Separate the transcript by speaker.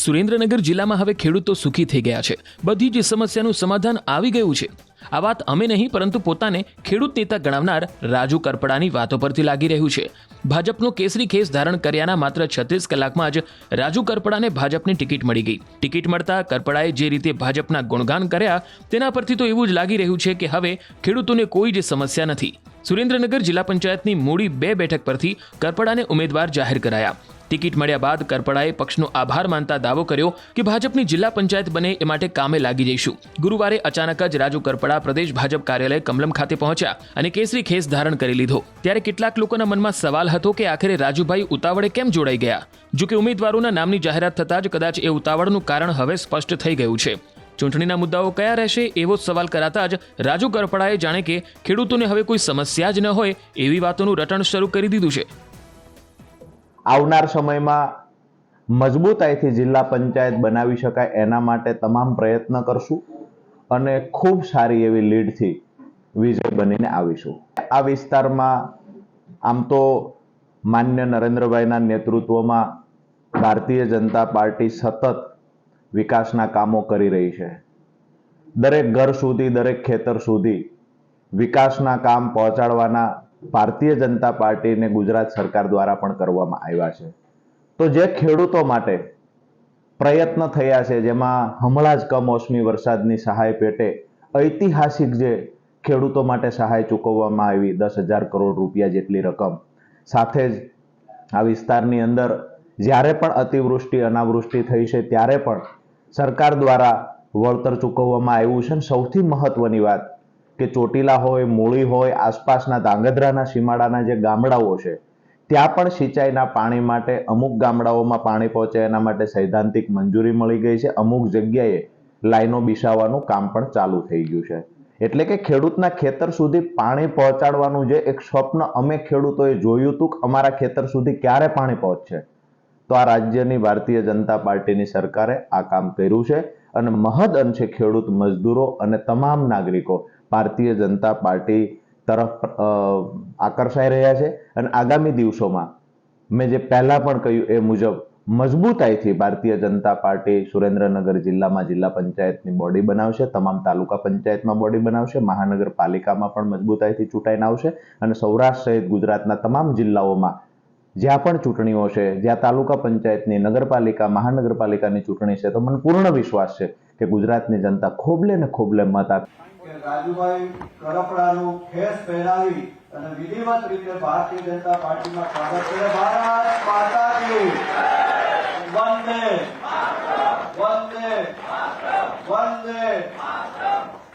Speaker 1: સુરેન્દ્રનગર જિલ્લામાં હવે ખેડૂતો સુખી થઈ ગયા છે। બધી જ સમસ્યાનું સમાધાન આવી ગયું છે। આ વાત અમે નહીં પરંતુ પોતાને ખેડૂત નેતા ગણાવનાર રાજુ કરપડાની વાતો પરથી લાગી રહ્યું છે। ભાજપનો કેસરી ખેસ ધારણ કર્યાના માત્ર 36 કલાકમાં જ રાજુ કરપડાને ભાજપની ટિકિટ મળી ગઈ। ટિકિટ મળતા કરપડાએ જે રીતે ભાજપના ગુણગાન કર્યા તેના પરથી તો એવું જ લાગી રહ્યું છે કે હવે ખેડૂતોને કોઈ જ સમસ્યા નથી। સુરેન્દ્રનગર જિલ્લા પંચાયતની મૂડી 2 બેઠક પરથી કરપડાને ઉમેદવાર જાહેર કરાયા। ટિકિટ મળ્યા બાદ કરપડાએ પક્ષનો આભાર માનતા દાવો કર્યો કે ભાજપની જિલ્લા પંચાયત બને એ માટે કામે લાગી જઈશું। ગુરુવારે અચાનક જ રાજુ કરપડા પ્રદેશ ભાજપ કાર્યાલય કમલમ ખાતે પહોંચ્યા અને કેસરી ખેસ ધારણ કરી લીધો। ત્યારે કેટલાક લોકોના મનમાં સવાલ હતો કે આખરે રાજુભાઈ ઉતાવળે કેમ જોડાઈ ગયા। જો કે ઉમેદવારોના નામની જાહેરાત થતાં જ કદાચ એ ઉતાવળનું કારણ હવે સ્પષ્ટ થઈ ગયું છે। ચૂંટણીના મુદ્દાઓ કયા રહેશે એવો સવાલ કરાતા જ રાજુ કરપડાએ જાણે કે ખેડૂતોને હવે કોઈ સમસ્યા જ ન હોય એવી વાતોનું રટણ શરૂ કરી દીધું છે।
Speaker 2: આવનાર સમયમાં મજબૂતાઈથી જિલ્લા પંચાયત બનાવી શકાય એના માટે તમામ પ્રયત્ન કરશું અને ખૂબ સારી એવી લીડથી વિજય બનીને આવીશું। આ વિસ્તારમાં આમ તો માન્ય નરેન્દ્રભાઈના નેતૃત્વમાં ભારતીય જનતા પાર્ટી સતત વિકાસના કામો કરી રહી છે। દરેક ઘર સુધી, દરેક ખેતર સુધી વિકાસના કામ પહોંચાડવાના ભારતીય જનતા પાર્ટીને ગુજરાત સરકાર દ્વારા પણ કરવામાં આવ્યા છે। તો જે ખેડૂતો માટે પ્રયત્ન થયા છે, જેમાં હમણાં જ કમોસમી વરસાદની સહાય પેટે ઐતિહાસિક જે ખેડૂતો માટે સહાય ચૂકવવામાં આવી 10,000 કરોડ રૂપિયા જેટલી રકમ, સાથે જ આ વિસ્તારની અંદર જ્યારે પણ અતિવૃષ્ટિ અનાવૃષ્ટિ થઈ છે ત્યારે પણ સરકાર દ્વારા વળતર ચૂકવવામાં આવ્યું છે। સૌથી મહત્વની વાત કે ચોટીલા હોય, મૂળી હોય, આસપાસના ધાંગધ્રાના સીમાડાના જે ગામડાઓ છે ત્યાં પણ સિંચાઈના પાણી માટે અમુક ગામડાઓમાં પાણી પહોંચે એના માટે સૈદ્ધાંતિક મંજૂરી મળી ગઈ છે। અમુક જગ્યાએ લાઈનો બિછાવવાનું કામ પણ ચાલુ થઈ ગયું છે। એટલે કે ખેડૂતના ખેતર સુધી પાણી પહોંચાડવાનું જે એક સ્વપ્ન અમે ખેડૂતોએ જોયું હતું કે અમારા ખેતર સુધી ક્યારે પાણી પહોંચશે, તો આ રાજ્યની ભારતીય જનતા પાર્ટીની સરકારે આ કામ કર્યું છે અને મહદ અંશે ખેડૂત મજદૂરો અને તમામ નાગરિકો ભારતીય જનતા પાર્ટી તરફ આકર્ષાઈ રહ્યા છે। અને આગામી દિવસોમાં મેં જે પહેલા પણ કહ્યું એ મુજબ મજબૂતાઈથી ભારતીય જનતા પાર્ટી સુરેન્દ્રનગર જિલ્લામાં જિલ્લા પંચાયતની બોડી બનાવશે, તમામ તાલુકા પંચાયતમાં બોડી બનાવશે, મહાનગરપાલિકામાં પણ મજબૂતાઈથી ચૂંટાઈને આવશે અને સૌરાષ્ટ્ર સહિત ગુજરાતના તમામ જિલ્લાઓમાં જ્યાં પણ ચૂંટણીઓ છે, જ્યાં તાલુકા પંચાયતની, નગરપાલિકા, મહાનગરપાલિકાની ચૂંટણી છે, તો મને પૂર્ણ વિશ્વાસ છે કે ગુજરાતની જનતા ખોબલે ને ખોબલે મત આપશે।
Speaker 3: રાજુભાઈ કરપડાનું ખેસ પહેરાવી અને વિધિવત રીતે ભારતીય જનતા પાર્ટીમાં સ્વાગત કરે। ભારત માતા કી વંદે વંદે વંદે।